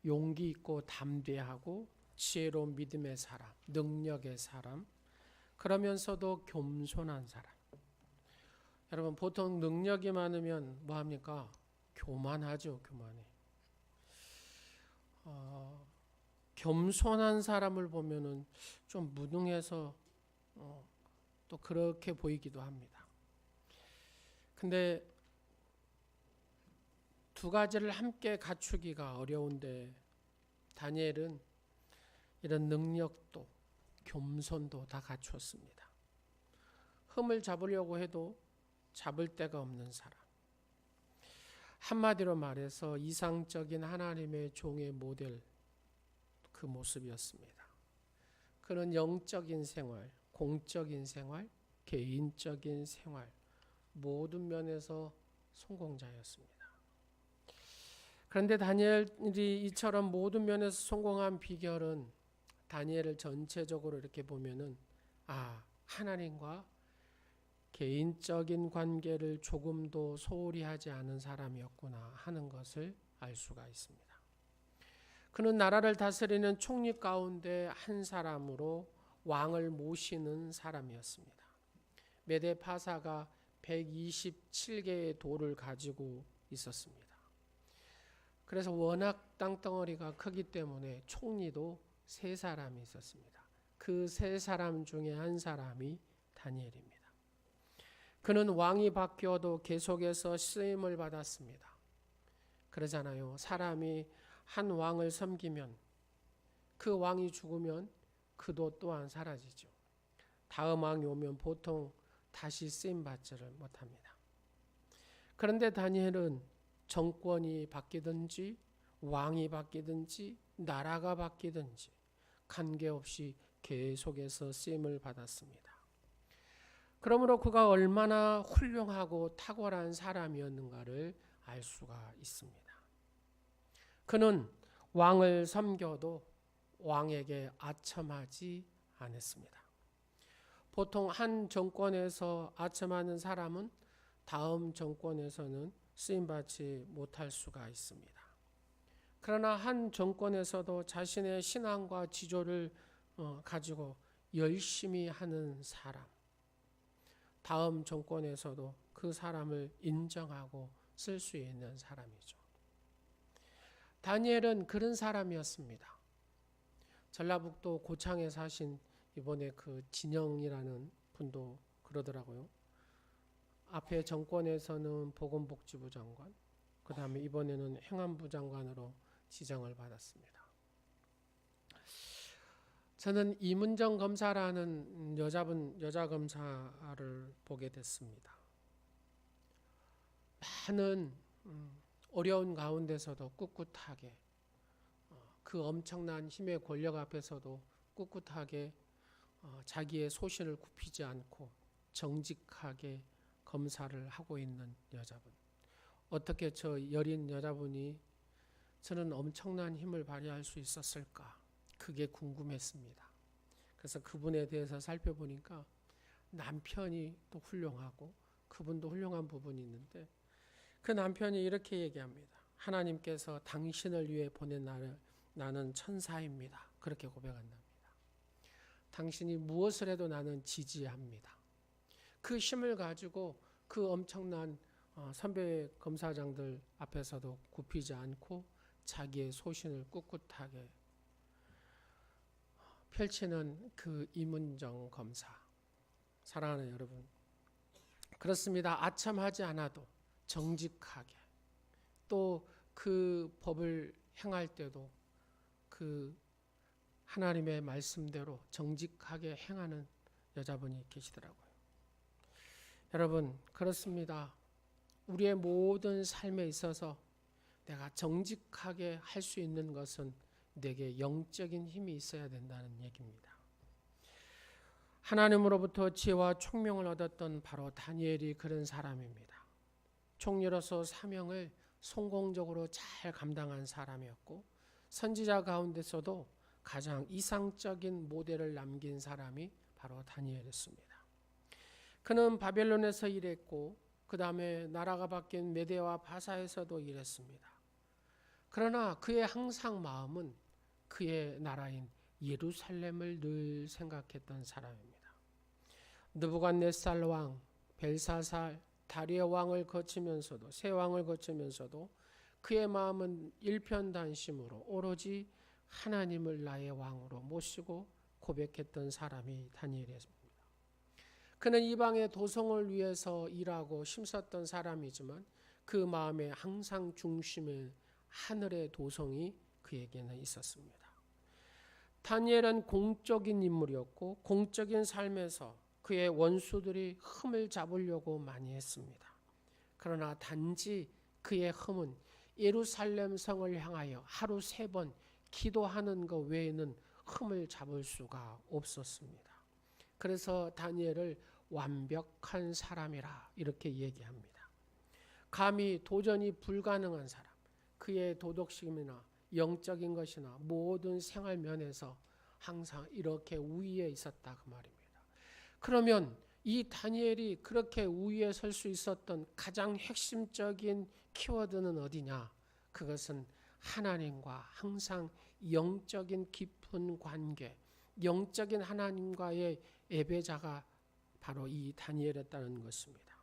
용기 있고 담대하고 지혜로운 믿음의 사람, 능력의 사람, 그러면서도 겸손한 사람. 여러분, 보통 능력이 많으면 뭐합니까? 교만하죠. 교만해. 겸손한 사람을 보면은 좀 무능해서 또 그렇게 보이기도 합니다. 근데 두 가지를 함께 갖추기가 어려운데 다니엘은 이런 능력도 겸손도 다 갖추었습니다. 흠을 잡으려고 해도 잡을 데가 없는 사람. 한마디로 말해서 이상적인 하나님의 종의 모델, 그 모습이었습니다. 그는 영적인 생활, 공적인 생활, 개인적인 생활 모든 면에서 성공자였습니다. 그런데 다니엘이 이처럼 모든 면에서 성공한 비결은 다니엘을 전체적으로 이렇게 보면은 하나님과 개인적인 관계를 조금도 소홀히 하지 않은 사람이었구나 하는 것을 알 수가 있습니다. 그는 나라를 다스리는 총리 가운데 한 사람으로 왕을 모시는 사람이었습니다. 메대 파사가 127개의 돌을 가지고 있었습니다. 그래서 워낙 땅덩어리가 크기 때문에 총리도 3사람이 있었습니다. 그 3사람 중에 한 사람이 다니엘입니다. 그는 왕이 바뀌어도 계속해서 쓰임을 받았습니다. 그러잖아요. 사람이 한 왕을 섬기면 그 왕이 죽으면 그도 또한 사라지죠. 다음 왕이 오면 보통 다시 쓰임 받지를 못합니다. 그런데 다니엘은 정권이 바뀌든지 왕이 바뀌든지 나라가 바뀌든지 관계없이 계속해서 쓰임을 받았습니다. 그러므로 그가 얼마나 훌륭하고 탁월한 사람이었는가를 알 수가 있습니다. 그는 왕을 섬겨도 왕에게 아첨하지 않았습니다. 보통 한 정권에서 아첨하는 사람은 다음 정권에서는 쓰임받지 못할 수가 있습니다. 그러나 한 정권에서도 자신의 신앙과 지조를 가지고 열심히 하는 사람, 다음 정권에서도 그 사람을 인정하고 쓸 수 있는 사람이죠. 다니엘은 그런 사람이었습니다. 전라북도 고창에 사신 이번에 그 진영이라는 분도 그러더라고요. 앞에 정권에서는 보건복지부 장관, 그 다음에 이번에는 행안부 장관으로 지정을 받았습니다. 저는 이문정 검사라는 여자 검사를 보게 됐습니다. 많은 어려운 가운데서도 꿋꿋하게 그 엄청난 힘의 권력 앞에서도 꿋꿋하게 자기의 소신을 굽히지 않고 정직하게 검사를 하고 있는 여자분. 어떻게 저 여린 여자분이 저는 엄청난 힘을 발휘할 수 있었을까? 그게 궁금했습니다. 그래서 그분에 대해서 살펴보니까 남편이 또 훌륭하고 그분도 훌륭한 부분이 있는데 그 남편이 이렇게 얘기합니다. 하나님께서 당신을 위해 보낸 나는 천사입니다. 그렇게 고백한답니다. 당신이 무엇을 해도 나는 지지합니다. 그 힘을 가지고 그 엄청난 선배 검사장들 앞에서도 굽히지 않고 자기의 소신을 꿋꿋하게 펼치는 그 이문정 검사. 사랑하는 여러분, 그렇습니다. 아첨하지 않아도 정직하게 또 그 법을 행할 때도 그 하나님의 말씀대로 정직하게 행하는 여자분이 계시더라고요. 여러분, 그렇습니다. 우리의 모든 삶에 있어서 내가 정직하게 할 수 있는 것은 내게 영적인 힘이 있어야 된다는 얘기입니다. 하나님으로부터 지혜와 총명을 얻었던 바로 다니엘이 그런 사람입니다. 총리로서 사명을 성공적으로 잘 감당한 사람이었고 선지자 가운데서도 가장 이상적인 모델을 남긴 사람이 바로 다니엘이었습니다. 그는 바벨론에서 일했고 그 다음에 나라가 바뀐 메대와 바사에서도 일했습니다. 그러나 그의 항상 마음은 그의 나라인 예루살렘을 늘 생각했던 사람입니다. 느부갓네살 왕, 벨사살, 다리아 왕을 거치면서도 세 왕을 거치면서도 그의 마음은 일편단심으로 오로지 하나님을 나의 왕으로 모시고 고백했던 사람이 다니엘이었습니다. 그는 이방의 도성을 위해서 일하고 힘썼던 사람이지만 그 마음의 항상 중심에 하늘의 도성이 그에게는 있었습니다. 다니엘은 공적인 인물이었고 공적인 삶에서 그의 원수들이 흠을 잡으려고 많이 했습니다. 그러나 단지 그의 흠은 예루살렘 성을 향하여 하루 3번 기도하는 것 외에는 흠을 잡을 수가 없었습니다. 그래서 다니엘을 완벽한 사람이라 이렇게 얘기합니다. 감히 도전이 불가능한 사람, 그의 도덕심이나 영적인 것이나 모든 생활 면에서 항상 이렇게 우위에 있었다 그 말입니다. 그러면 이 다니엘이 그렇게 우위에 설 수 있었던 가장 핵심적인 키워드는 어디냐? 그것은 하나님과 항상 영적인 깊은 관계, 영적인 하나님과의 예배자가 바로 이 다니엘이었다는 것입니다.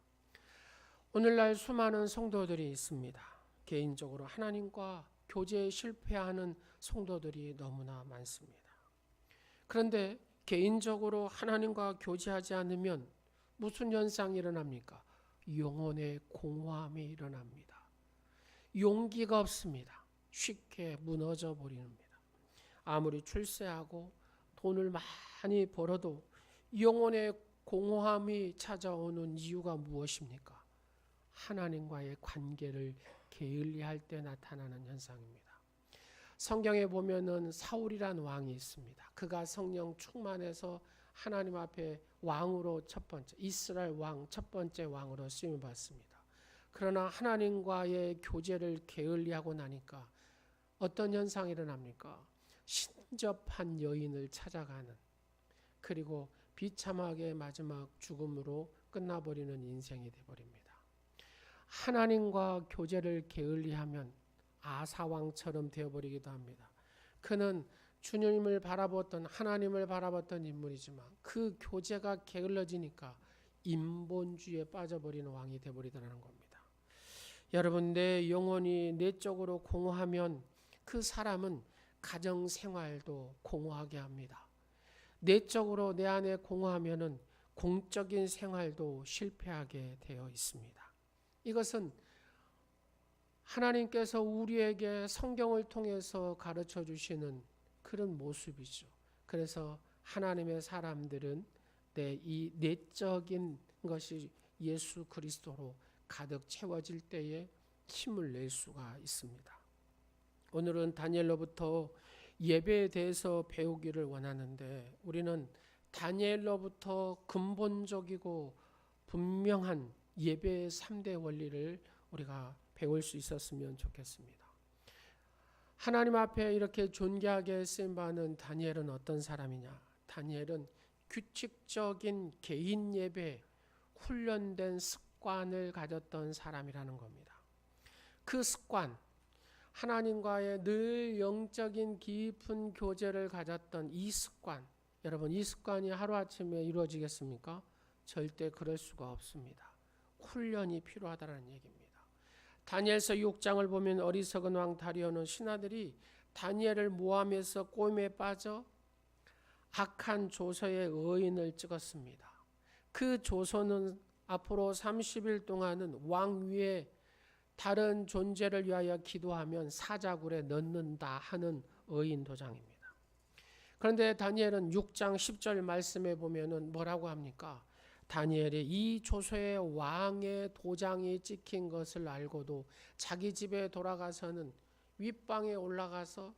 오늘날 수많은 성도들이 있습니다. 개인적으로 하나님과 교제에 실패하는 성도들이 너무나 많습니다. 그런데 개인적으로 하나님과 교제하지 않으면 무슨 현상이 일어납니까? 영혼의 공허함이 일어납니다. 용기가 없습니다. 쉽게 무너져 버립니다. 아무리 출세하고 돈을 많이 벌어도 영혼의 공허함이 찾아오는 이유가 무엇입니까? 하나님과의 관계를 게을리할 때 나타나는 현상입니다. 성경에 보면은 사울이란 왕이 있습니다. 그가 성령 충만해서 하나님 앞에 왕으로 첫 번째 이스라엘 왕 첫 번째 왕으로 쓰임 받습니다. 그러나 하나님과의 교제를 게을리하고 나니까 어떤 현상이 일어납니까? 신접한 여인을 찾아가는, 그리고 비참하게 마지막 죽음으로 끝나버리는 인생이 되어버립니다. 하나님과 교제를 게을리하면 아사왕처럼 되어버리기도 합니다. 그는 주님을 바라봤던, 하나님을 바라봤던 인물이지만 그 교제가 게을러지니까 인본주의에 빠져버리는 왕이 되어버리더라는 겁니다. 여러분, 내 영혼이 내적으로 공허하면 그 사람은 가정생활도 공허하게 합니다. 내적으로 내 안에 공허하면은 공적인 생활도 실패하게 되어 있습니다. 이것은 하나님께서 우리에게 성경을 통해서 가르쳐 주시는 그런 모습이죠. 그래서 하나님의 사람들은 이 내적인 것이 예수 그리스도로 가득 채워질 때에 힘을 낼 수가 있습니다. 오늘은 다니엘로부터 예배에 대해서 배우기를 원하는데, 우리는 다니엘로부터 근본적이고 분명한 예배의 3대 원리를 우리가 배울 수 있었으면 좋겠습니다. 하나님 앞에 이렇게 존귀하게 쓰임받는 다니엘은 어떤 사람이냐? 다니엘은 규칙적인 개인 예배, 훈련된 습관을 가졌던 사람이라는 겁니다. 그 습관, 하나님과의 늘 영적인 깊은 교제를 가졌던 이 습관, 여러분, 이 습관이 하루아침에 이루어지겠습니까? 절대 그럴 수가 없습니다. 훈련이 필요하다는 얘기입니다. 다니엘서 6장을 보면 어리석은 왕 다리오는 신하들이 다니엘을 모함해서 꼬임에 빠져 악한 조서의 의인을 찍었습니다. 그 조서는 앞으로 30일 동안은 왕 위에 다른 존재를 위하여 기도하면 사자굴에 넣는다 하는 의인 도장입니다. 그런데 다니엘은 6장 10절 말씀에 보면은 뭐라고 합니까? 다니엘이 이 조서에 왕의 도장이 찍힌 것을 알고도 자기 집에 돌아가서는 윗방에 올라가서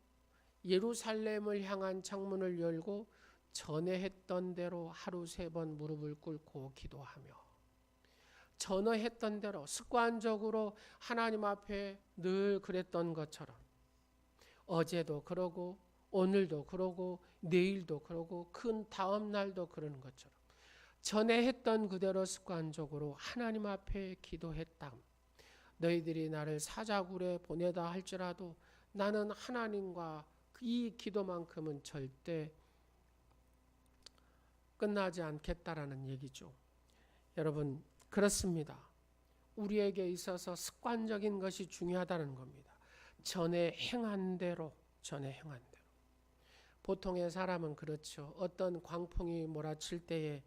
예루살렘을 향한 창문을 열고 전에 했던 대로 하루 3번 무릎을 꿇고 기도하며, 전에 했던 대로 습관적으로 하나님 앞에 늘 그랬던 것처럼, 어제도 그러고 오늘도 그러고 내일도 그러고 큰 다음 날도 그러는 것처럼 전에 했던 그대로 습관적으로 하나님 앞에 기도했다. 너희들이 나를 사자굴에 보내다 할지라도 나는 하나님과 이 기도만큼은 절대 끝나지 않겠다라는 얘기죠. 여러분, 그렇습니다. 우리에게 있어서 습관적인 것이 중요하다는 겁니다. 전에 행한 대로. 보통의 사람은 그렇죠. 어떤 광풍이 몰아칠 때에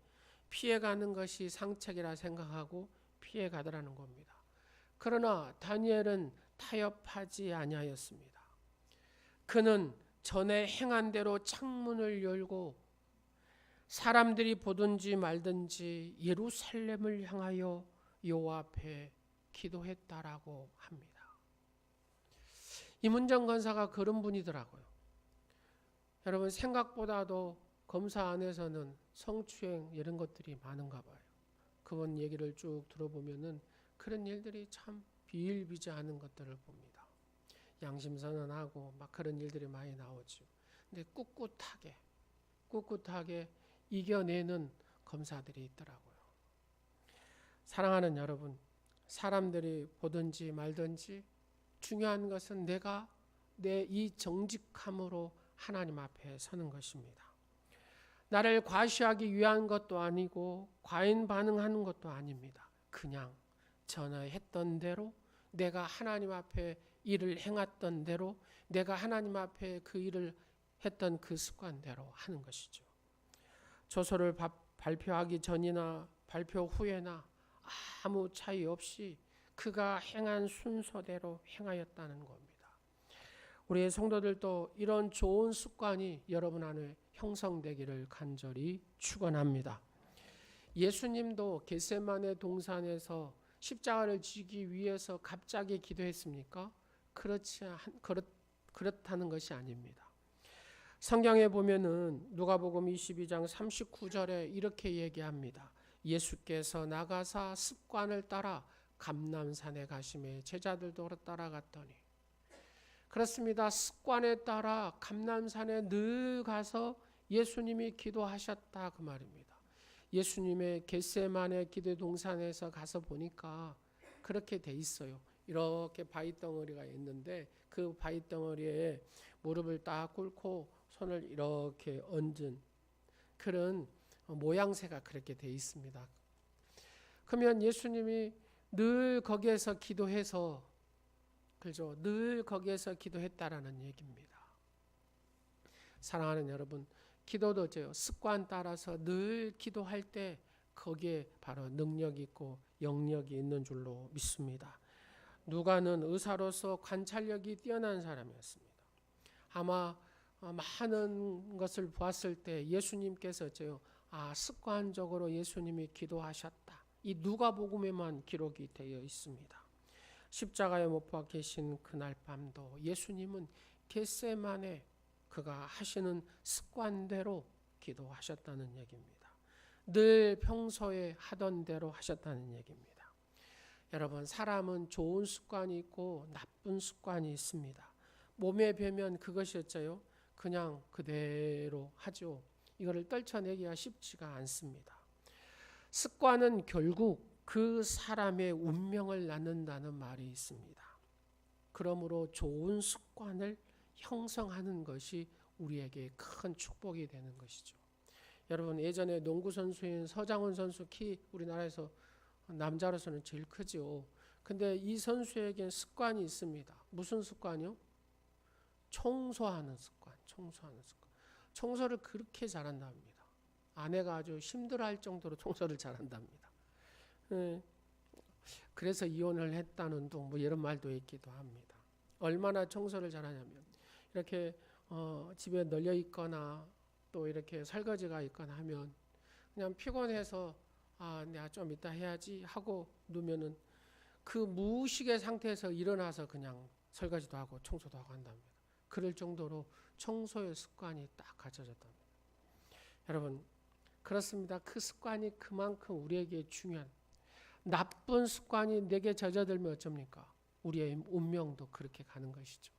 피해가는 것이 상책이라 생각하고 피해가더라는 겁니다. 그러나 다니엘은 타협하지 아니하였습니다. 그는 전에 행한 대로 창문을 열고 사람들이 보든지 말든지 예루살렘을 향하여 여호와 앞에 기도했다라고 합니다. 이문정 권사가 그런 분이더라고요. 여러분, 생각보다도 검사 안에서는 성추행 이런 것들이 많은가 봐요. 그분 얘기를 쭉 들어보면은 그런 일들이 참 비일비재하는 것들을 봅니다. 양심선언하고 막 그런 일들이 많이 나오죠. 근데 꿋꿋하게 이겨내는 검사들이 있더라고요. 사랑하는 여러분, 사람들이 보든지 말든지 중요한 것은 내가 내 이 정직함으로 하나님 앞에 서는 것입니다. 나를 과시하기 위한 것도 아니고 과인 반응하는 것도 아닙니다. 그냥 전화했던 대로 내가 하나님 앞에 일을 행했던 대로 내가 하나님 앞에 그 일을 했던 그 습관대로 하는 것이죠. 조서를 발표하기 전이나 발표 후에나 아무 차이 없이 그가 행한 순서대로 행하였다는 겁니다. 우리의 성도들도 이런 좋은 습관이 여러분 안에 형성되기를 간절히 축원합니다. 예수님도 겟세마네 동산에서 십자가를 지기 위해서 갑자기 기도했습니까? 그렇다는 것이 아닙니다. 성경에 보면은 누가복음 22장 39절에 이렇게 얘기합니다. 예수께서 나가사 습관을 따라 감람산에 가시매 제자들도 따라갔더니, 그렇습니다. 습관에 따라 감람산에 늘 가서 예수님이 기도하셨다 그 말입니다. 예수님의 겟세마네 기도 동산에서 가서 보니까 그렇게 돼 있어요. 이렇게 바위 덩어리가 있는데 그 바위 덩어리에 무릎을 딱 꿇고 손을 이렇게 얹은 그런 모양새가 그렇게 돼 있습니다. 그러면 예수님이 늘 거기에서 기도해서, 그죠? 늘 거기에서 기도했다라는 얘기입니다. 사랑하는 여러분, 기도도 습관 따라서 늘 기도할 때 거기에 바로 능력이 있고 영역이 있는 줄로 믿습니다. 누가는 의사로서 관찰력이 뛰어난 사람이었습니다. 아마 많은 것을 보았을 때 예수님께서 습관적으로 예수님이 기도하셨다. 이 누가복음에만 기록이 되어 있습니다. 십자가에 못 박히신 그날 밤도 예수님은 겟세마네 그가 하시는 습관대로 기도하셨다는 얘기입니다. 늘 평소에 하던 대로 하셨다는 얘기입니다. 여러분, 사람은 좋은 습관이 있고 나쁜 습관이 있습니다. 몸에 배면 그것이 그냥 그대로 하죠. 이거를 떨쳐내기가 쉽지가 않습니다. 습관은 결국 그 사람의 운명을 낳는다는 말이 있습니다. 그러므로 좋은 습관을 형성하는 것이 우리에게 큰 축복이 되는 것이죠. 여러분, 예전에 농구 선수인 서장훈 선수 키 우리나라에서 남자로서는 제일 크죠. 근데 이 선수에겐 습관이 있습니다. 무슨 습관이요? 청소하는 습관. 청소를 그렇게 잘한답니다. 아내가 아주 힘들어할 정도로 청소를 잘한답니다. 그래서 이혼을 했다는 둥 이런 말도 있기도 합니다. 얼마나 청소를 잘하냐면 이렇게 집에 널려 있거나 또 이렇게 설거지가 있거나 하면 그냥 피곤해서 내가 좀 이따 해야지 하고 누우면은 그 무의식의 상태에서 일어나서 그냥 설거지도 하고 청소도 하고 한답니다. 그럴 정도로 청소의 습관이 딱 갖춰졌답니다. 여러분, 그렇습니다. 그 습관이 그만큼 우리에게 중요한, 나쁜 습관이 내게 젖어들면 어쩝니까? 우리의 운명도 그렇게 가는 것이죠.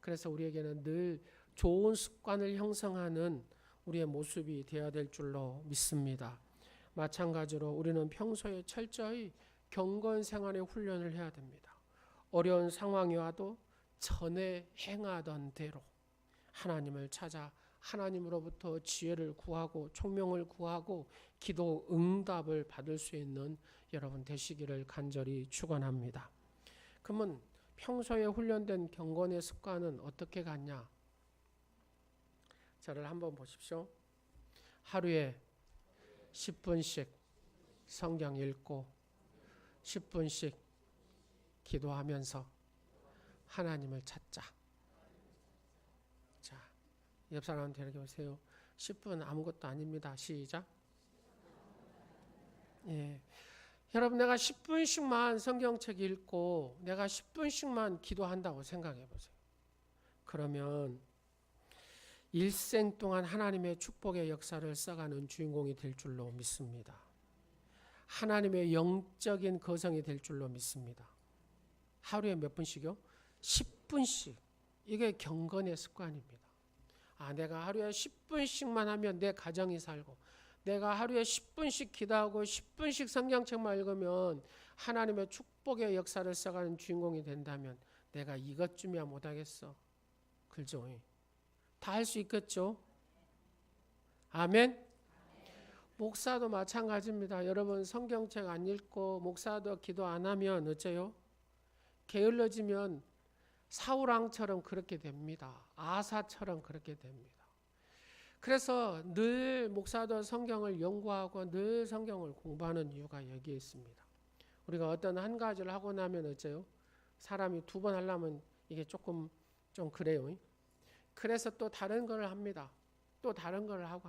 그래서 우리에게는 늘 좋은 습관을 형성하는 우리의 모습이 되어야 될 줄로 믿습니다. 마찬가지로 우리는 평소에 철저히 경건 생활의 훈련을 해야 됩니다. 어려운 상황이 와도 전에 행하던 대로 하나님을 찾아 하나님으로부터 지혜를 구하고 총명을 구하고 기도 응답을 받을 수 있는 여러분 되시기를 간절히 축원합니다. 그러면 평소에 훈련된 경건의 습관은 어떻게 갖냐? 저를 한번 보십시오. 하루에 10분씩 성경 읽고 10분씩 기도하면서 하나님을 찾자. 자, 옆 사람한테 이렇게 보세요. 10분 아무것도 아닙니다. 시작. 예. 여러분, 내가 10분씩만 성경책 읽고 내가 10분씩만 기도한다고 생각해 보세요. 그러면 일생 동안 하나님의 축복의 역사를 써가는 주인공이 될 줄로 믿습니다. 하나님의 영적인 거성이 될 줄로 믿습니다. 하루에 몇 분씩요? 10분씩. 이게 경건의 습관입니다. 내가 하루에 10분씩만 하면 내 가정이 살고, 내가 하루에 10분씩 기도하고 10분씩 성경책만 읽으면 하나님의 축복의 역사를 써가는 주인공이 된다면 내가 이것쯤이야 못하겠어. 그죠? 다 할 수 있겠죠? 아멘? 목사도 마찬가지입니다. 여러분, 성경책 안 읽고 목사도 기도 안 하면 어째요? 게을러지면 사울왕처럼 그렇게 됩니다. 아사처럼 그렇게 됩니다. 그래서 늘 목사도 성경을 연구하고 늘 성경을 공부하는 이유가 여기에 있습니다. 우리가 어떤 한 가지를 하고 나면 어째요? 사람이 두 번 하려면 이게 조금 좀 그래요. 그래서 또 다른 걸 합니다. 또 다른 걸 하고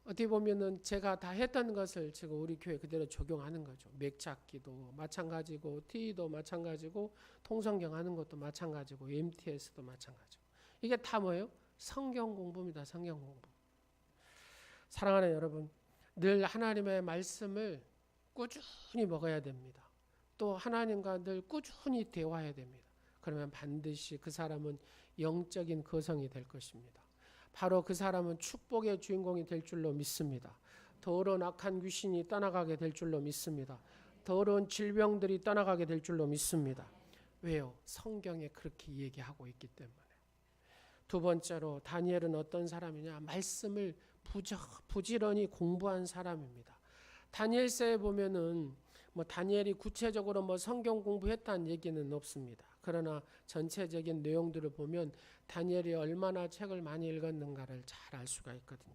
어떻게 보면은 제가 다 했던 것을 지금 우리 교회 그대로 적용하는 거죠. 맥찾기도 마찬가지고, TE도 마찬가지고, 통성경 하는 것도 마찬가지고, MTS도 마찬가지고. 이게 다 뭐예요? 성경 공부입니다. 성경 공부. 사랑하는 여러분, 늘 하나님의 말씀을 꾸준히 먹어야 됩니다. 또 하나님과 늘 꾸준히 대화해야 됩니다. 그러면 반드시 그 사람은 영적인 거성이 될 것입니다. 바로 그 사람은 축복의 주인공이 될 줄로 믿습니다. 더러운 악한 귀신이 떠나가게 될 줄로 믿습니다. 더러운 질병들이 떠나가게 될 줄로 믿습니다. 왜요? 성경에 그렇게 얘기하고 있기 때문에. 두 번째로 다니엘은 어떤 사람이냐? 말씀을 부지런히 공부한 사람입니다. 다니엘서에 보면은 다니엘이 구체적으로 성경 공부했다는 얘기는 없습니다. 그러나 전체적인 내용들을 보면 다니엘이 얼마나 책을 많이 읽었는가를 잘 알 수가 있거든요.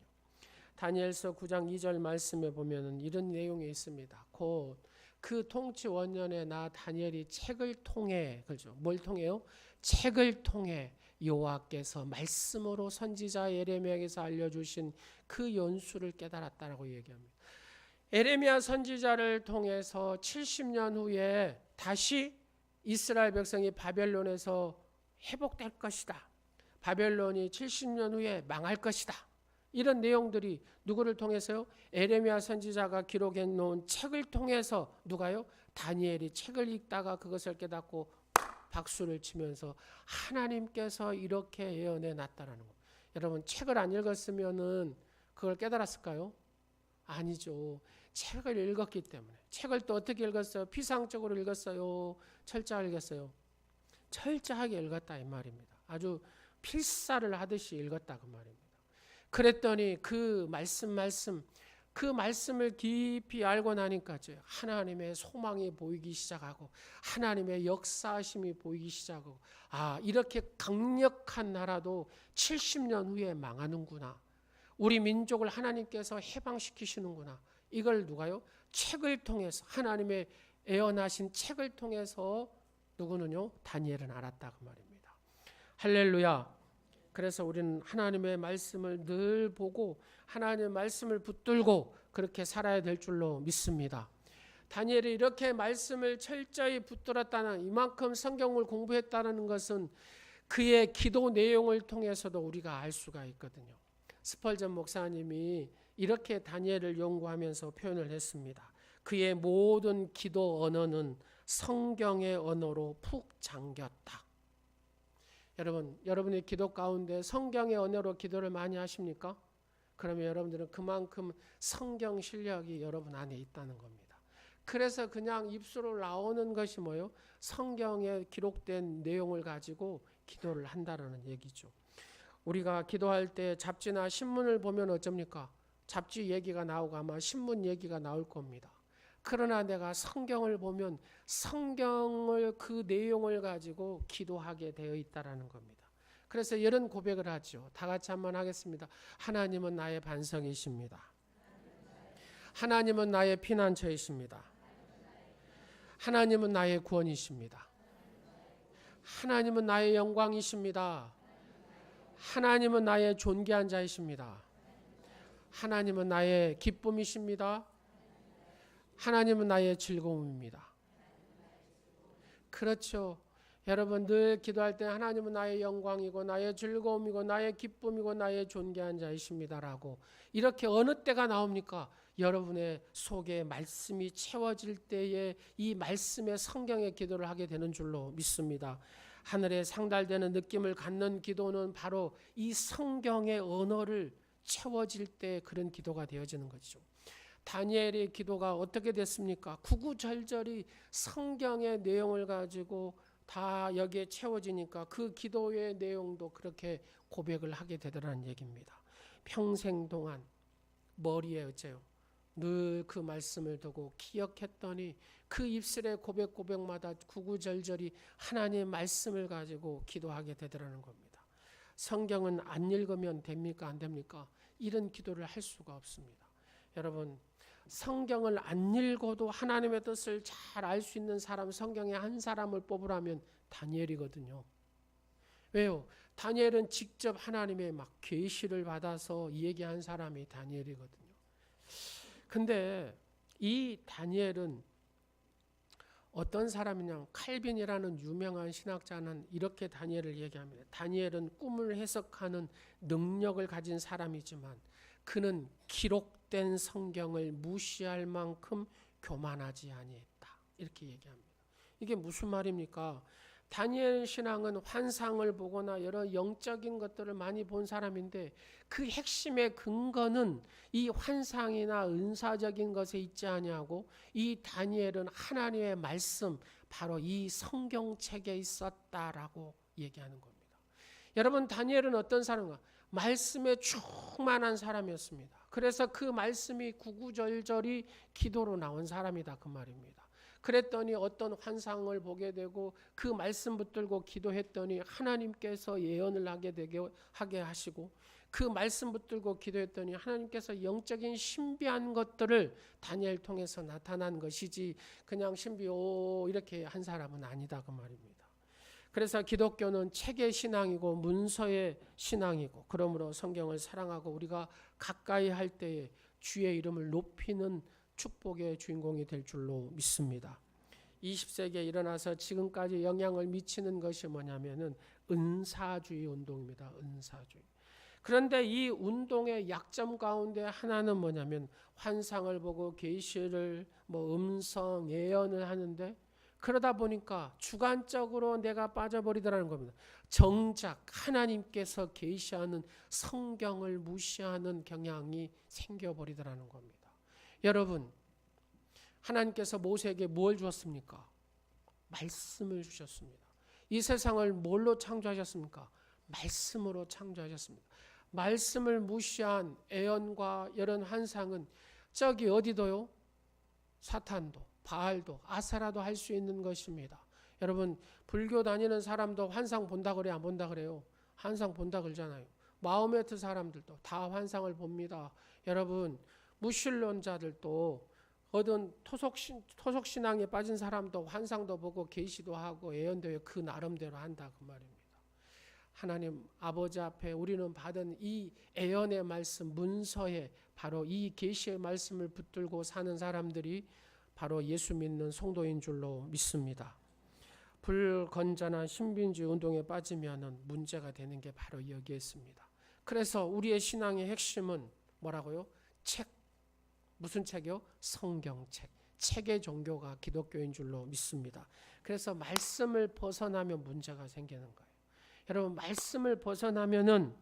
다니엘서 9장 2절 말씀에 보면은 이런 내용이 있습니다. 곧 그 통치 원년에 나 다니엘이 책을 통해, 그렇죠? 뭘 통해요? 책을 통해 여호와께서 말씀으로 선지자 예레미야에게서 알려주신 그 연수를 깨달았다라고 얘기합니다. 예레미야 선지자를 통해서 70년 후에 다시 이스라엘 백성이 바벨론에서 회복될 것이다. 바벨론이 70년 후에 망할 것이다. 이런 내용들이 누구를 통해서요? 예레미야 선지자가 기록해 놓은 책을 통해서 누가요? 다니엘이 책을 읽다가 그것을 깨닫고 박수를 치면서 하나님께서 이렇게 예언해 놨다라는 거. 여러분, 책을 안 읽었으면은 그걸 깨달았을까요? 아니죠. 책을 읽었기 때문에. 책을 또 어떻게 읽었어요? 피상적으로 읽었어요? 철저하게 읽었어요? 철저하게 읽었다 이 말입니다. 아주 필사를 하듯이 읽었다 그 말입니다. 그랬더니 그 말씀을 깊이 알고 나니까죠. 하나님의 소망이 보이기 시작하고 하나님의 역사하심이 보이기 시작하고 이렇게 강력한 나라도 70년 후에 망하는구나. 우리 민족을 하나님께서 해방시키시는구나. 이걸 누가요? 책을 통해서 하나님의 예언하신 책을 통해서 누구는요? 다니엘은 알았다 그 말입니다. 할렐루야. 그래서 우리는 하나님의 말씀을 늘 보고 하나님의 말씀을 붙들고 그렇게 살아야 될 줄로 믿습니다. 다니엘이 이렇게 말씀을 철저히 붙들었다는, 이만큼 성경을 공부했다는 것은 그의 기도 내용을 통해서도 우리가 알 수가 있거든요. 스펄전 목사님이 이렇게 다니엘을 연구하면서 표현을 했습니다. 그의 모든 기도 언어는 성경의 언어로 푹 잠겼다. 여러분의 기도 가운데 성경의 언어로 기도를 많이 하십니까? 그러면 여러분들은 그만큼 성경 실력이 여러분 안에 있다는 겁니다. 그래서 그냥 입술로 나오는 것이 뭐예요? 성경에 기록된 내용을 가지고 기도를 한다라는 얘기죠. 우리가 기도할 때 잡지나 신문을 보면 어쩝니까? 잡지 얘기가 나오고 아마 신문 얘기가 나올 겁니다. 그러나 내가 성경을 보면 성경을 그 내용을 가지고 기도하게 되어 있다라는 겁니다. 그래서 이런 고백을 하죠. 다 같이 한번 하겠습니다. 하나님은 나의 반성이십니다. 하나님은 나의 피난처이십니다. 하나님은 나의 구원이십니다. 하나님은 나의 영광이십니다. 하나님은 나의 존귀한 자이십니다. 하나님은 나의 기쁨이십니다. 하나님은 나의 즐거움입니다. 그렇죠. 여러분 늘 기도할 때 하나님은 나의 영광이고 나의 즐거움이고 나의 기쁨이고 나의 존귀한 자이십니다라고 이렇게 어느 때가 나옵니까? 여러분의 속에 말씀이 채워질 때에 이 말씀의 성경의 기도를 하게 되는 줄로 믿습니다. 하늘에 상달되는 느낌을 갖는 기도는 바로 이 성경의 언어를 채워질 때 그런 기도가 되어지는 거죠. 다니엘의 기도가 어떻게 됐습니까? 구구절절히 성경의 내용을 가지고 다 여기에 채워지니까 그 기도의 내용도 그렇게 고백을 하게 되더라는 얘기입니다. 평생 동안 머리에 어째요? 늘 그 말씀을 두고 기억했더니 그 입술의 고백마다 구구절절히 하나님의 말씀을 가지고 기도하게 되더라는 겁니다. 성경은 안 읽으면 됩니까? 안 됩니까? 이런 기도를 할 수가 없습니다. 여러분 성경을 안 읽어도 하나님의 뜻을 잘 알 수 있는 사람, 성경에 한 사람을 뽑으라면 다니엘이거든요. 왜요? 다니엘은 직접 하나님의 막 계시를 받아서 얘기한 사람이 다니엘이거든요. 근데 이 다니엘은 어떤 사람이냐? 칼빈이라는 유명한 신학자는 이렇게 다니엘을 얘기합니다. 다니엘은 꿈을 해석하는 능력을 가진 사람이지만 그는 기록된 성경을 무시할 만큼 교만하지 아니했다. 이렇게 얘기합니다. 이게 무슨 말입니까? 다니엘 신앙은 환상을 보거나 여러 영적인 것들을 많이 본 사람인데 그 핵심의 근거는 이 환상이나 은사적인 것에 있지 아니하고 이 다니엘은 하나님의 말씀 바로 이 성경책에 있었다라고 얘기하는 겁니다. 여러분 다니엘은 어떤 사람인가? 말씀에 충만한 사람이었습니다. 그래서 그 말씀이 구구절절히 기도로 나온 사람이다 그 말입니다. 그랬더니 어떤 환상을 보게 되고 그 말씀 붙들고 기도했더니 하나님께서 예언을 하게 하시고 그 말씀 붙들고 기도했더니 하나님께서 영적인 신비한 것들을 다니엘 통해서 나타난 것이지 그냥 신비 이렇게 한 사람은 아니다 그 말입니다. 그래서 기독교는 책의 신앙이고 문서의 신앙이고 그러므로 성경을 사랑하고 우리가 가까이 할 때에 주의 이름을 높이는 축복의 주인공이 될 줄로 믿습니다. 20세기에 일어나서 지금까지 영향을 미치는 것이 뭐냐면은 은사주의 운동입니다. 은사주의. 그런데 이 운동의 약점 가운데 하나는 뭐냐면 환상을 보고 계시를 음성 예언을 하는데 그러다 보니까 주관적으로 내가 빠져버리더라는 겁니다. 정작 하나님께서 계시하는 성경을 무시하는 경향이 생겨버리더라는 겁니다. 여러분 하나님께서 모세에게 뭘 주었습니까? 말씀을 주셨습니다. 이 세상을 뭘로 창조하셨습니까? 말씀으로 창조하셨습니다. 말씀을 무시한 애언과 이런 환상은 저기 어디도요? 사탄도 바알도 아사라도 할 수 있는 것입니다. 여러분 불교 다니는 사람도 환상 본다 그래 안 본다 그래요? 환상 본다 그러잖아요. 마호메트 사람들도 다 환상을 봅니다. 여러분 무신론자들도 어떤 토속신앙에 빠진 사람도 환상도 보고 계시도 하고 예언도 그 나름대로 한다 그 말입니다. 하나님 아버지 앞에 우리는 받은 이 예언의 말씀 문서에 바로 이 계시의 말씀을 붙들고 사는 사람들이 바로 예수 믿는 성도인 줄로 믿습니다. 불건전한 신빈주의 운동에 빠지면 문제가 되는 게 바로 여기에 있습니다. 그래서 우리의 신앙의 핵심은 뭐라고요? 책. 무슨 책이요? 성경책. 책의 종교가 기독교인 줄로 믿습니다. 그래서 말씀을 벗어나면 문제가 생기는 거예요. 여러분 말씀을 벗어나면은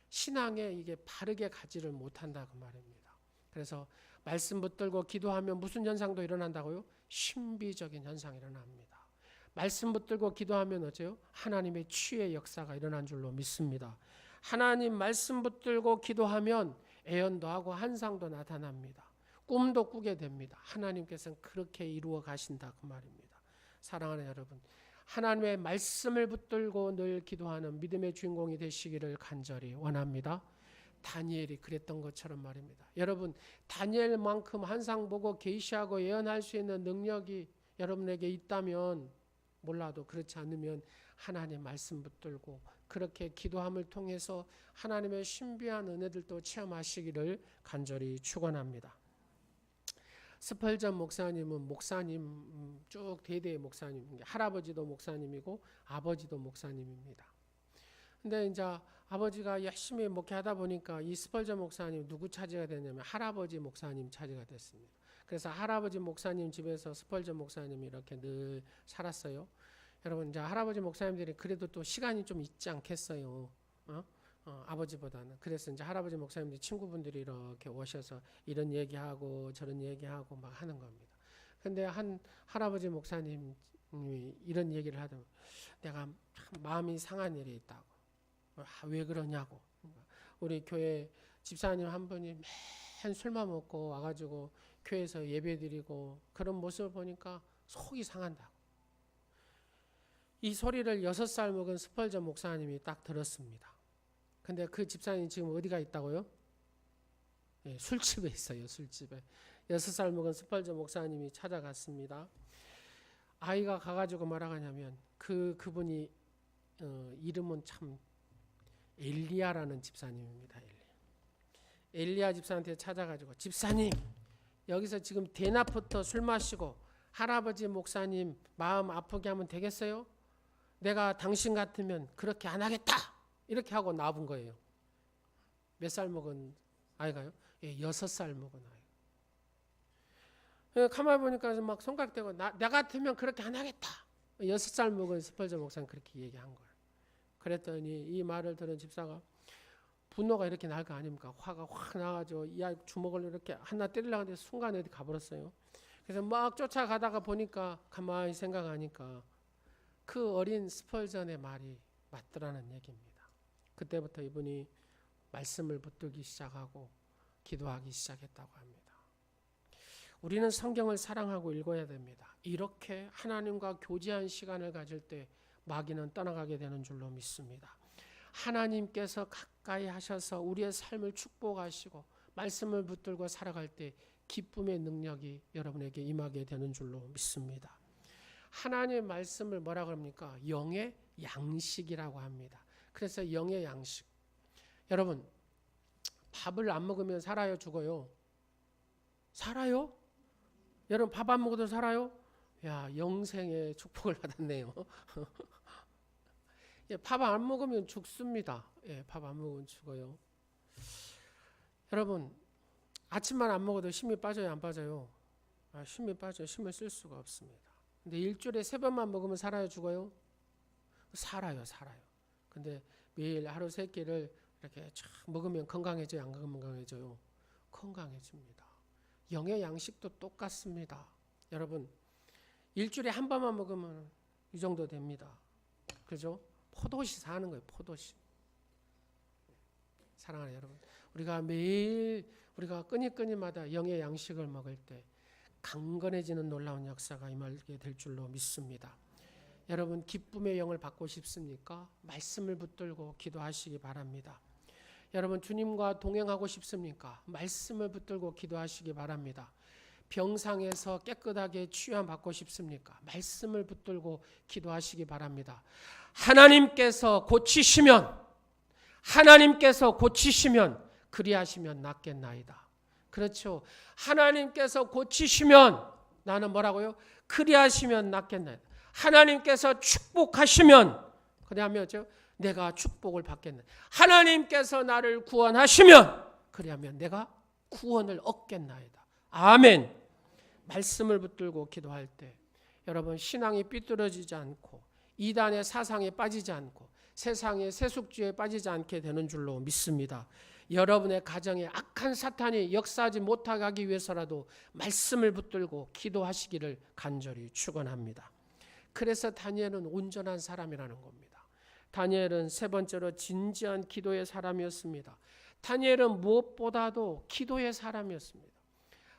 신앙에 이게 바르게 가지를 못한다 그 말입니다. 그래서 말씀 붙들고 기도하면 무슨 현상도 일어난다고요? 신비적인 현상이 일어납니다. 말씀 붙들고 기도하면 어째요? 하나님의 치유의 역사가 일어난 줄로 믿습니다. 하나님 말씀 붙들고 기도하면 애연도 하고 환상도 나타납니다. 꿈도 꾸게 됩니다. 하나님께서는 그렇게 이루어 가신다 그 말입니다. 사랑하는 여러분, 하나님의 말씀을 붙들고 늘 기도하는 믿음의 주인공이 되시기를 간절히 원합니다. 다니엘이 그랬던 것처럼 말입니다. 여러분, 다니엘만큼 환상 보고 계시하고 예언할 수 있는 능력이 여러분에게 있다면 몰라도 그렇지 않으면 하나님 말씀 붙들고 그렇게 기도함을 통해서 하나님의 신비한 은혜들도 체험하시기를 간절히 축원합니다. 스펄전 목사님은 목사님 쭉 대대의 목사님, 할아버지도 목사님이고 아버지도 목사님입니다. 근데 이제 아버지가 열심히 목회하다 보니까 이 스펄전 목사님 누구 차지가 됐냐면 할아버지 목사님 차지가 됐습니다. 그래서 할아버지 목사님 집에서 스펄전 목사님이 이렇게 늘 살았어요. 여러분, 이제 할아버지 목사님들이 그래도 또 시간이 좀 있지 않겠어요. 아버지보다는. 그래서 이제 할아버지 목사님들 친구분들이 이렇게 오셔서 이런 얘기하고 저런 얘기하고 막 하는 겁니다. 근데 한 할아버지 목사님이 이런 얘기를 하더라고요. 내가 참 마음이 상한 일이 있다고. 왜 그러냐고. 우리 교회 집사님 한 분이 맨 술만 먹고 와가지고 교회에서 예배드리고 그런 모습을 보니까 속이 상한다고. 이 소리를 6살 먹은 스펄전 목사님이 딱 들었습니다. 근데 그 집사님 지금 어디가 있다고요? 네, 술집에 있어요. 술집에. 6살 먹은 스펄전 목사님이 찾아갔습니다. 아이가 가가지고 뭐라고 하냐면 그분이 이름은 참 엘리야라는 집사님입니다. 엘리야 집사한테 찾아가지고 집사님 여기서 지금 대낮부터 술 마시고 할아버지 목사님 마음 아프게 하면 되겠어요? 내가 당신 같으면 그렇게 안 하겠다 이렇게 하고 나온 거예요. 몇 살 먹은 아이가요? 6살 먹은 아이. 가만히 보니까 막 손가락대고 나 같으면 그렇게 안 하겠다. 6살 먹은 스펄전 목사는 그렇게 얘기한 거예요. 그랬더니 이 말을 들은 집사가 분노가 이렇게 날 거 아닙니까? 화가 확 나가지고 이 아이 주먹을 이렇게 하나 때리려고 하는데 순간에 어디 가버렸어요. 그래서 막 쫓아가다가 보니까 가만히 생각하니까 그 어린 스펄전의 말이 맞더라는 얘기입니다. 그때부터 이분이 말씀을 붙들기 시작하고 기도하기 시작했다고 합니다. 우리는 성경을 사랑하고 읽어야 됩니다. 이렇게 하나님과 교제한 시간을 가질 때 마귀는 떠나가게 되는 줄로 믿습니다. 하나님께서 가까이 하셔서 우리의 삶을 축복하시고 말씀을 붙들고 살아갈 때 기쁨의 능력이 여러분에게 임하게 되는 줄로 믿습니다. 하나님의 말씀을 뭐라고 합니까? 영의 양식이라고 합니다. 그래서 영의 양식. 여러분, 밥을 안 먹으면 살아요, 죽어요? 살아요? 여러분 밥 안 먹어도 살아요? 야, 영생의 축복을 받았네요. 밥 안 먹으면 죽습니다. 밥 안 먹으면 죽어요. 여러분, 아침만 안 먹어도 힘이 빠져요, 안 빠져요? 힘이 빠져요. 힘을 쓸 수가 없습니다. 근데 일주일에 3번만 먹으면 살아요, 죽어요? 살아요. 근데 매일 하루 3끼를 이렇게 쫙 먹으면 건강해져요, 안 건강해져요? 건강해집니다. 영의 양식도 똑같습니다. 여러분, 일주일에 한 번만 먹으면 이 정도 됩니다. 그죠? 포도시 사는 거예요, 포도시. 사랑하는 여러분, 우리가 매일 우리가 끊임마다 영의 양식을 먹을 때 강건해지는 놀라운 역사가 임하게 될 줄로 믿습니다. 여러분, 기쁨의 영을 받고 싶습니까? 말씀을 붙들고 기도하시기 바랍니다. 여러분, 주님과 동행하고 싶습니까? 말씀을 붙들고 기도하시기 바랍니다. 병상에서 깨끗하게 치유함 받고 싶습니까? 말씀을 붙들고 기도하시기 바랍니다. 하나님께서 고치시면 그리하시면 낫겠나이다. 그렇죠. 하나님께서 고치시면 나는 뭐라고요? 그리하시면 낫겠나이다. 하나님께서 축복하시면 그러면 내가 축복을 받겠네. 하나님께서 나를 구원하시면 그리하면 내가 구원을 얻겠나이다. 아멘. 말씀을 붙들고 기도할 때 여러분, 신앙이 삐뚤어지지 않고 이단의 사상에 빠지지 않고 세상의 세속주의에 빠지지 않게 되는 줄로 믿습니다. 여러분의 가정에 악한 사탄이 역사하지 못하게 하기 위해서라도 말씀을 붙들고 기도하시기를 간절히 축원합니다. 그래서 다니엘은 온전한 사람이라는 겁니다. 다니엘은 세 번째로 진지한 기도의 사람이었습니다. 다니엘은 무엇보다도 기도의 사람이었습니다.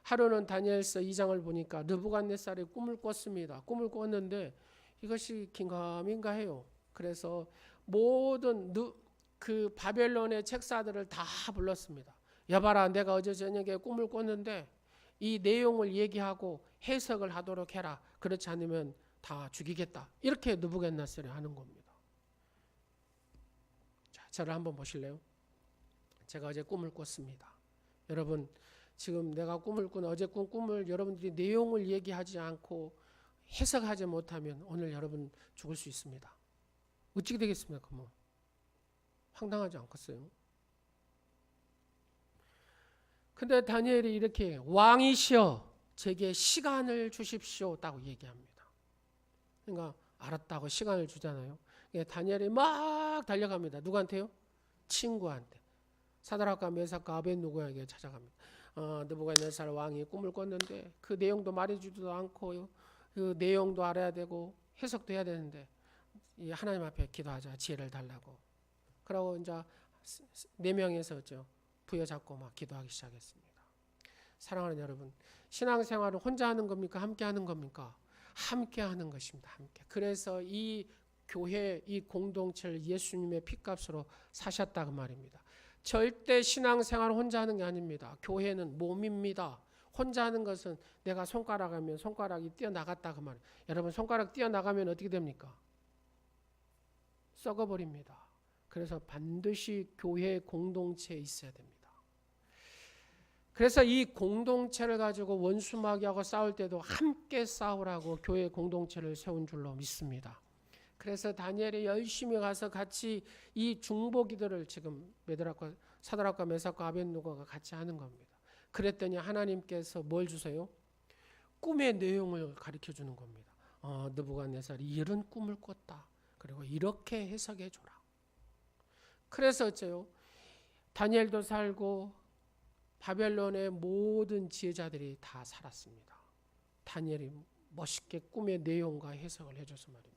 하루는 다니엘서 2장을 보니까 느부갓네살이 꿈을 꿨습니다. 꿈을 꿨는데 이것이 긴가민가해요. 그래서 모든 그 바벨론의 책사들을 다 불렀습니다. 여봐라, 내가 어제 저녁에 꿈을 꿨는데 이 내용을 얘기하고 해석을 하도록 해라. 그렇지 않으면 다 죽이겠다. 이렇게 느부갓네살이 하는 겁니다. 자, 저를 한번 보실래요? 제가 어제 꿈을 꿨습니다. 여러분, 지금 내가 꿈을 꾼 어제 꾼 꿈을 여러분들이 내용을 얘기하지 않고 해석하지 못하면 오늘 여러분 죽을 수 있습니다. 어찌게 되겠습니까? 뭐 황당하지 않겠어요? 근데 다니엘이 이렇게 왕이시여 제게 시간을 주십시오 라고 얘기합니다. 그러니까 알았다고 시간을 주잖아요. 다니엘이 막 달려갑니다. 누구한테요? 친구한테. 사드락과 메삭과 아벳느고에게 찾아갑니다. 느부갓네살 왕이 꿈을 꿨는데 그 내용도 말해주지도 않고 그 내용도 알아야 되고 해석도 해야 되는데 이 하나님 앞에 기도하자, 지혜를 달라고. 그러고 이제 4명에서 부여잡고 막 기도하기 시작했습니다. 사랑하는 여러분, 신앙생활은 혼자 하는 겁니까? 함께 하는 겁니까? 함께 하는 것입니다. 함께. 그래서 이 교회, 이 공동체를 예수님의 피값으로 사셨다고 말입니다. 절대 신앙생활을 혼자 하는 게 아닙니다. 교회는 몸입니다. 혼자 하는 것은 내가 손가락 하면 손가락이 뛰어나갔다 그 말이에요. 여러분, 손가락 뛰어나가면 어떻게 됩니까? 썩어버립니다. 그래서 반드시 교회 공동체에 있어야 됩니다. 그래서 이 공동체를 가지고 원수마귀하고 싸울 때도 함께 싸우라고 교회 공동체를 세운 줄로 믿습니다. 그래서 다니엘이 열심히 가서 같이 이 중보 기도를 지금 사드락과 메삭과 아벳느고가 같이 하는 겁니다. 그랬더니 하나님께서 뭘 주세요? 꿈의 내용을 가르쳐 주는 겁니다. 느부갓네살이 이런 꿈을 꿨다. 그리고 이렇게 해석해 줘라. 그래서 어째요? 다니엘도 살고 바벨론의 모든 지혜자들이 다 살았습니다. 다니엘이 멋있게 꿈의 내용과 해석을 해줘서 말입니다.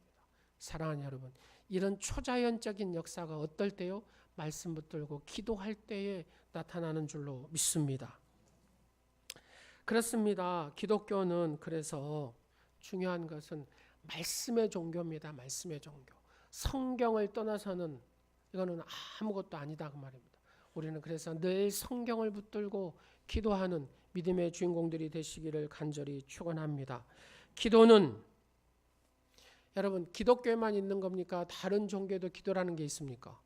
사랑하는 여러분, 이런 초자연적인 역사가 어떨 때요? 말씀 붙들고 기도할 때에 나타나는 줄로 믿습니다. 그렇습니다. 기독교는 그래서 중요한 것은 말씀의 종교입니다. 말씀의 종교. 성경을 떠나서는 이거는 아무것도 아니다 그 말입니다. 우리는 그래서 늘 성경을 붙들고 기도하는 믿음의 주인공들이 되시기를 간절히 축원합니다. 기도는 여러분, 기독교에만 있는 겁니까? 다른 종교에도 기도라는 게 있습니까?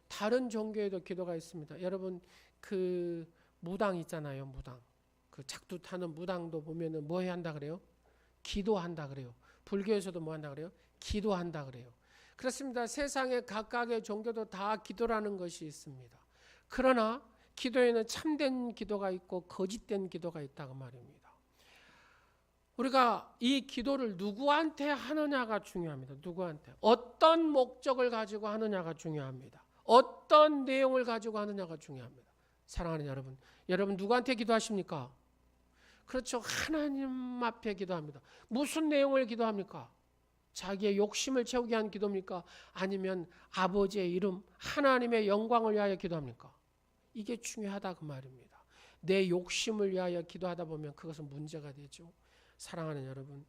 다른 종교에도 기도가 있습니다. 여러분, 그 무당 있잖아요. 무당. 그 작두 타는 무당도 보면은 뭐 해야 한다 그래요? 기도한다 그래요. 불교에서도 뭐 한다 그래요? 기도한다 그래요. 그렇습니다. 세상의 각각의 종교도 다 기도라는 것이 있습니다. 그러나 기도에는 참된 기도가 있고 거짓된 기도가 있다고 말입니다. 우리가 이 기도를 누구한테 하느냐가 중요합니다. 누구한테. 어떤 목적을 가지고 하느냐가 중요합니다. 어떤 내용을 가지고 하느냐가 중요합니다. 사랑하는 여러분, 여러분 누구한테 기도하십니까? 그렇죠. 하나님 앞에 기도합니다. 무슨 내용을 기도합니까? 자기의 욕심을 채우기 위한 기도입니까? 아니면 아버지의 이름, 하나님의 영광을 위하여 기도합니까? 이게 중요하다 그 말입니다. 내 욕심을 위하여 기도하다 보면 그것은 문제가 되죠. 사랑하는 여러분,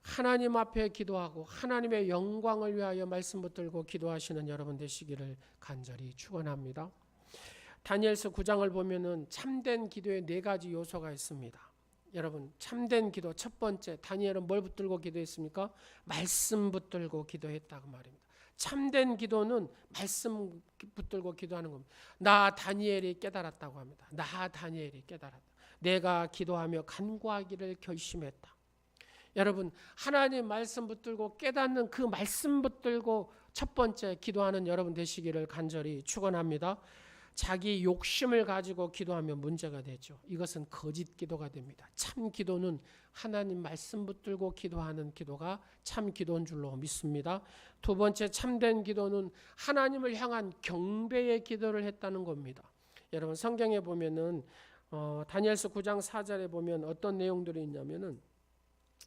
하나님 앞에 기도하고 하나님의 영광을 위하여 말씀 붙들고 기도하시는 여러분 되시기를 간절히 축원합니다. 다니엘서 9장을 보면은 참된 기도에 4가지 요소가 있습니다. 여러분, 참된 기도 첫 번째, 다니엘은 뭘 붙들고 기도했습니까? 말씀 붙들고 기도했다고 말입니다. 참된 기도는 말씀 붙들고 기도하는 겁니다. 나 다니엘이 깨달았다고 합니다. 나 다니엘이 깨달았다. 내가 기도하며 간구하기를 결심했다. 여러분, 하나님 말씀 붙들고 깨닫는 그 말씀 붙들고 첫 번째 기도하는 여러분 되시기를 간절히 축원합니다. 자기 욕심을 가지고 기도하면 문제가 되죠. 이것은 거짓 기도가 됩니다. 참 기도는 하나님 말씀 붙들고 기도하는 기도가 참 기도인 줄로 믿습니다. 두 번째 참된 기도는 하나님을 향한 경배의 기도를 했다는 겁니다. 여러분 성경에 보면은 다니엘서 9장 4절에 보면 어떤 내용들이 있냐면은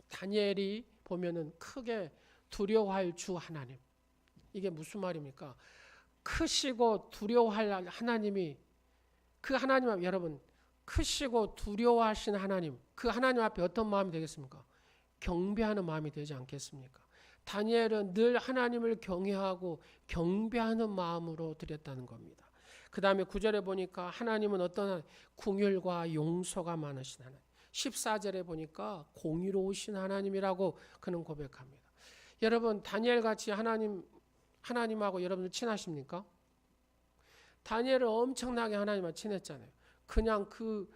다니엘이 보면은 크게 두려워할 주 하나님. 이게 무슨 말입니까? 크시고 두려워할 하나님이 그 하나님 앞에 여러분 크시고 두려워하신 하나님 그 하나님 앞에 어떤 마음이 되겠습니까? 경배하는 마음이 되지 않겠습니까? 다니엘은 늘 하나님을 경외하고 경배하는 마음으로 드렸다는 겁니다. 그 다음에 9절에 보니까 하나님은 어떤 긍휼과 용서가 많으신 하나님. 14절에 보니까 공의로우신 하나님이라고 그는 고백합니다. 여러분 다니엘 같이 하나님하고 여러분들 친하십니까? 다니엘은 엄청나게 하나님과 친했잖아요. 그냥 그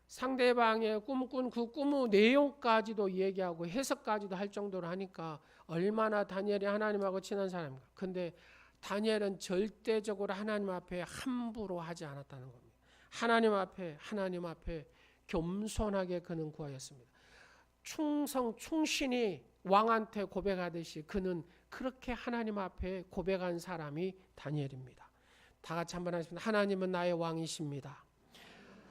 상대방의 꿈꾼 그 꿈의 내용까지도 얘기하고 해석까지도 할 정도로 하니까 얼마나 다니엘이 하나님하고 친한 사람인가. 근데 다니엘은 절대적으로 하나님 앞에 함부로 하지 않았다는 겁니다. 하나님 앞에 겸손하게 그는 구하였습니다. 충신이 왕한테 고백하듯이 그는 그렇게 하나님 앞에 고백한 사람이 다니엘입니다. 다 같이 한번 하겠습니다. 하나님은 나의 왕이십니다.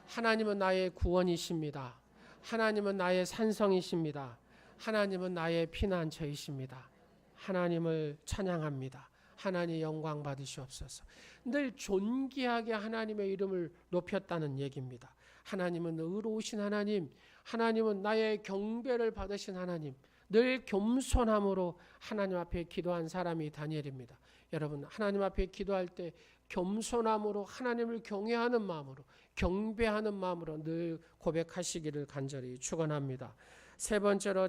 하나님은 나의 구원이십니다. 하나님은 나의 산성이십니다. 하나님은 나의 피난처이십니다. 하나님을 찬양합니다. 하나님 영광 받으시옵소서. 늘 존귀하게 하나님의 이름을 높였다는 얘기입니다. 하나님은 의로우신 하나님, 하나님은 나의 경배를 받으신 하나님, 늘 겸손함으로 하나님 앞에 기도한 사람이 다니엘입니다. 여러분 하나님 앞에 기도할 때 겸손함으로 하나님을 경외하는 마음으로 경배하는 마음으로 늘 고백하시기를 간절히 축원합니다. 세 번째로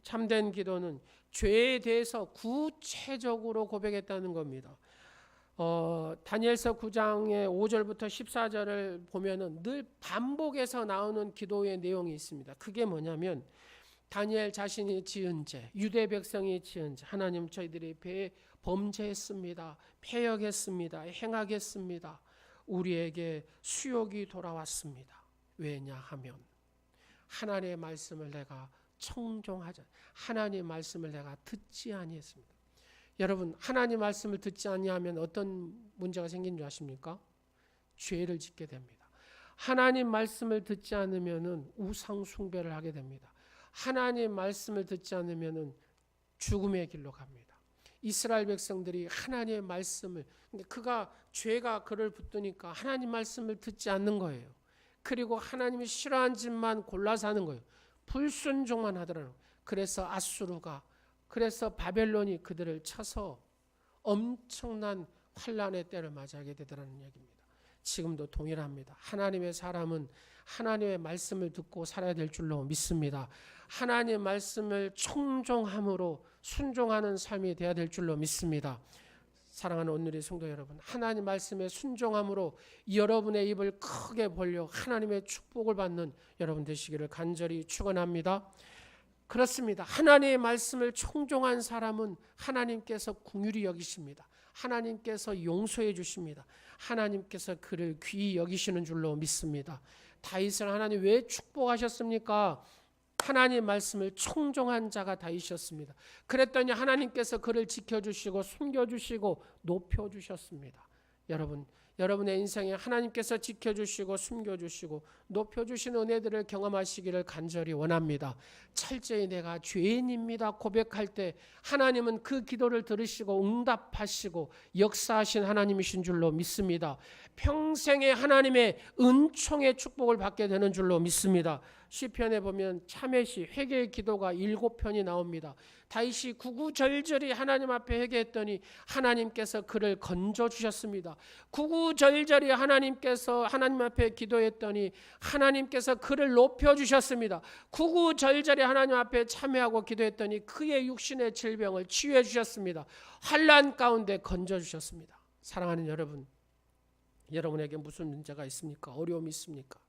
참된 기도는 죄에 대해서 구체적으로 고백했다는 겁니다. 다니엘서 9장의 5절부터 14절을 보면은 늘 반복해서 나오는 기도의 내용이 있습니다. 그게 뭐냐면 다니엘 자신이 지은 죄, 유대 백성이 지은 죄, 하나님 저희들이 배에 범죄했습니다. 패역했습니다. 행하겠습니다. 우리에게 수욕이 돌아왔습니다. 왜냐하면 하나님의 말씀을 내가 청종하자. 하나님의 말씀을 내가 듣지 아니했습니다. 여러분 하나님 말씀을 듣지 아니하면 어떤 문제가 생긴 줄 아십니까? 죄를 짓게 됩니다. 하나님 말씀을 듣지 않으면 우상 숭배를 하게 됩니다. 하나님 말씀을 듣지 않으면 죽음의 길로 갑니다. 이스라엘 백성들이 하나님의 말씀을 죄가 그를 붙드니까 하나님 말씀을 듣지 않는 거예요. 그리고 하나님이 싫어하는 짓만 골라서 하는 거예요. 불순종만 하더라고요. 그래서 바벨론이 그들을 쳐서 엄청난 환란의 때를 맞이하게 되더라는 얘기입니다. 지금도 동일합니다. 하나님의 사람은 하나님의 말씀을 듣고 살아야 될 줄로 믿습니다. 하나님의 말씀을 청종함으로 순종하는 삶이 되어야 될 줄로 믿습니다. 사랑하는 오늘의 성도 여러분, 하나님 말씀에 순종함으로 여러분의 입을 크게 벌려 하나님의 축복을 받는 여러분 되시기를 간절히 축원합니다. 그렇습니다. 하나님의 말씀을 청종한 사람은 하나님께서 긍휼히 여기십니다. 하나님께서 용서해 주십니다. 하나님께서 그를 귀히 여기시는 줄로 믿습니다. 다윗을 하나님 왜 축복하셨습니까? 하나님 말씀을 청종한 자가 다윗이었습니다. 그랬더니 하나님께서 그를 지켜주시고 숨겨주시고 높여주셨습니다. 여러분의 인생에 하나님께서 지켜주시고 숨겨주시고 높여주신 은혜들을 경험하시기를 간절히 원합니다. 철저히 내가 죄인입니다 고백할 때 하나님은 그 기도를 들으시고 응답하시고 역사하신 하나님이신 줄로 믿습니다. 평생에 하나님의 은총의 축복을 받게 되는 줄로 믿습니다. 시편에 보면 참회시 회개의 기도가 7편이 나옵니다. 다윗이 구구절절히 하나님 앞에 회개했더니 하나님께서 그를 건져주셨습니다. 구구절절히 하나님 앞에 기도했더니 하나님께서 그를 높여주셨습니다. 구구절절히 하나님 앞에 참회하고 기도했더니 그의 육신의 질병을 치유해 주셨습니다. 환난 가운데 건져주셨습니다. 사랑하는 여러분, 여러분에게 무슨 문제가 있습니까? 어려움이 있습니까?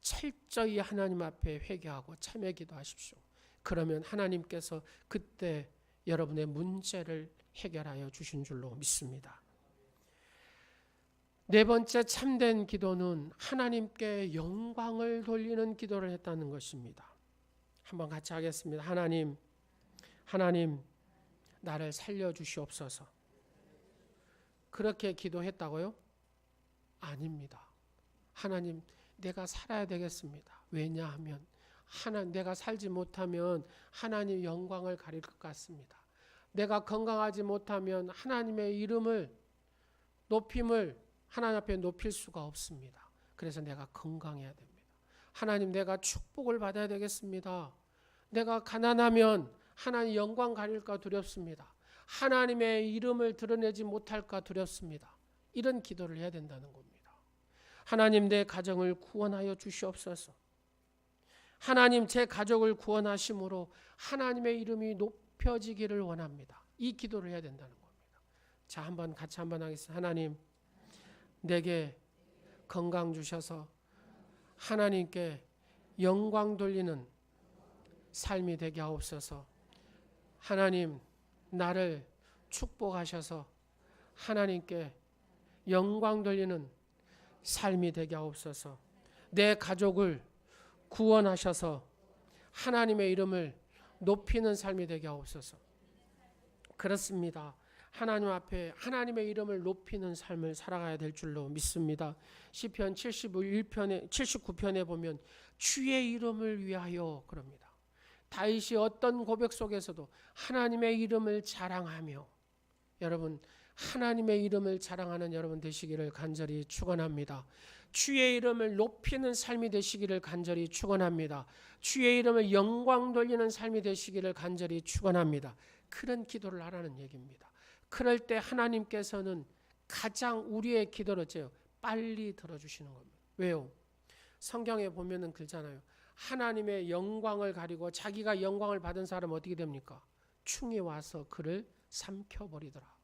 철저히 하나님 앞에 회개하고 참회 기도하십시오. 그러면 하나님께서 그때 여러분의 문제를 해결하여 주신 줄로 믿습니다. 네 번째 참된 기도는 하나님께 영광을 돌리는 기도를 했다는 것입니다. 한번 같이 하겠습니다. 하나님 나를 살려주시옵소서. 그렇게 기도했다고요? 아닙니다. 하나님, 내가 살아야 되겠습니다. 왜냐하면 내가 살지 못하면 하나님 영광을 가릴 것 같습니다. 내가 건강하지 못하면 하나님의 이름을 높임을 하나님 앞에 높일 수가 없습니다. 그래서 내가 건강해야 됩니다. 하나님, 내가 축복을 받아야 되겠습니다. 내가 가난하면 하나님 영광 가릴까 두렵습니다. 하나님의 이름을 드러내지 못할까 두렵습니다. 이런 기도를 해야 된다는 겁니다. 하나님, 내 가정을 구원하여 주시옵소서. 하나님, 제 가족을 구원하심으로 하나님의 이름이 높여지기를 원합니다. 이 기도를 해야 된다는 겁니다. 자, 같이 한번 하겠습니다. 하나님, 내게 건강 주셔서 하나님께 영광 돌리는 삶이 되게 하옵소서. 하나님, 나를 축복하셔서 하나님께 영광 돌리는 삶이 되게 하옵소서. 내 가족을 구원하셔서 하나님의 이름을 높이는 삶이 되게 하옵소서. 그렇습니다. 하나님 앞에 하나님의 이름을 높이는 삶을 살아가야 될 줄로 믿습니다. 시편 79편에 보면 주의 이름을 위하여 그럽니다. 다윗이 어떤 고백 속에서도 하나님의 이름을 자랑하며, 여러분, 하나님의 이름을 자랑하는 여러분 되시기를 간절히 축원합니다. 주의 이름을 높이는 삶이 되시기를 간절히 축원합니다. 주의 이름을 영광 돌리는 삶이 되시기를 간절히 축원합니다. 그런 기도를 하라는 얘기입니다. 그럴 때 하나님께서는 가장 우리의 기도를 빨리 들어주시는 겁니다. 왜요? 성경에 보면은 그러잖아요. 하나님의 영광을 가리고 자기가 영광을 받은 사람은 어떻게 됩니까? 충이 와서 그를 삼켜버리더라.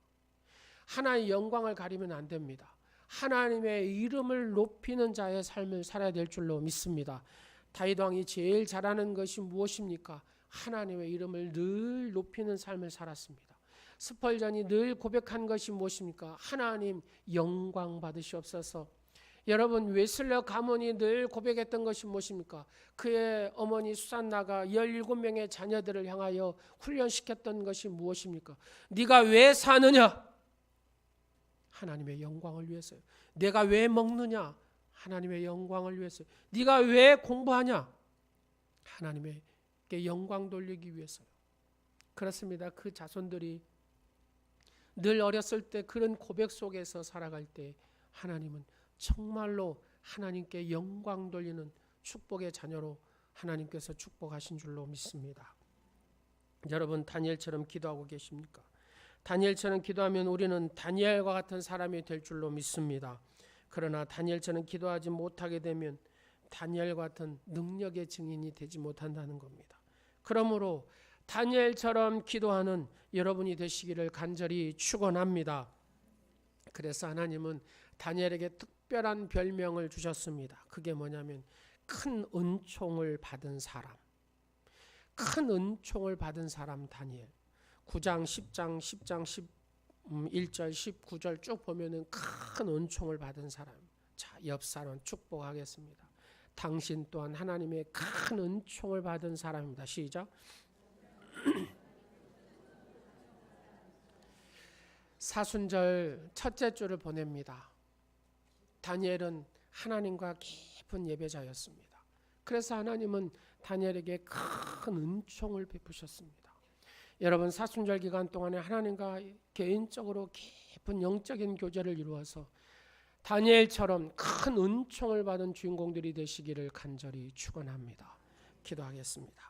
하나님의 영광을 가리면 안 됩니다. 하나님의 이름을 높이는 자의 삶을 살아야 될 줄로 믿습니다. 다윗 왕이 제일 잘하는 것이 무엇입니까? 하나님의 이름을 늘 높이는 삶을 살았습니다. 스펄전이 늘 고백한 것이 무엇입니까? 하나님 영광 받으시옵소서. 여러분, 웨슬러 가문이 늘 고백했던 것이 무엇입니까? 그의 어머니 수산나가 17명의 자녀들을 향하여 훈련시켰던 것이 무엇입니까? 네가 왜 사느냐? 하나님의 영광을 위해서요. 내가 왜 먹느냐? 하나님의 영광을 위해서요. 네가 왜 공부하냐? 하나님의 영광 돌리기 위해서요. 그렇습니다. 그 자손들이 늘 어렸을 때 그런 고백 속에서 살아갈 때 하나님은 정말로 하나님께 영광 돌리는 축복의 자녀로 하나님께서 축복하신 줄로 믿습니다. 여러분, 다니엘처럼 기도하고 계십니까? 다니엘처럼 기도하면 우리는 다니엘과 같은 사람이 될 줄로 믿습니다. 그러나 다니엘처럼 기도하지 못하게 되면 다니엘과 같은 능력의 증인이 되지 못한다는 겁니다. 그러므로 다니엘처럼 기도하는 여러분이 되시기를 간절히 축원합니다. 그래서 하나님은 다니엘에게 특별한 별명을 주셨습니다. 그게 뭐냐면 큰 은총을 받은 사람. 큰 은총을 받은 사람 다니엘. 9장, 10장, 11절, 19절 쭉 보면은 큰 은총을 받은 사람. 자, 옆 사람 축복하겠습니다. 당신 또한 하나님의 큰 은총을 받은 사람입니다. 시작. 사순절 첫째 주를 보냅니다. 다니엘은 하나님과 깊은 예배자였습니다. 그래서 하나님은 다니엘에게 큰 은총을 베푸셨습니다. 여러분, 사순절 기간 동안에 하나님과 개인적으로 깊은 영적인 교제를 이루어서 다니엘처럼 큰 은총을 받은 주인공들이 되시기를 간절히 축원합니다. 기도하겠습니다.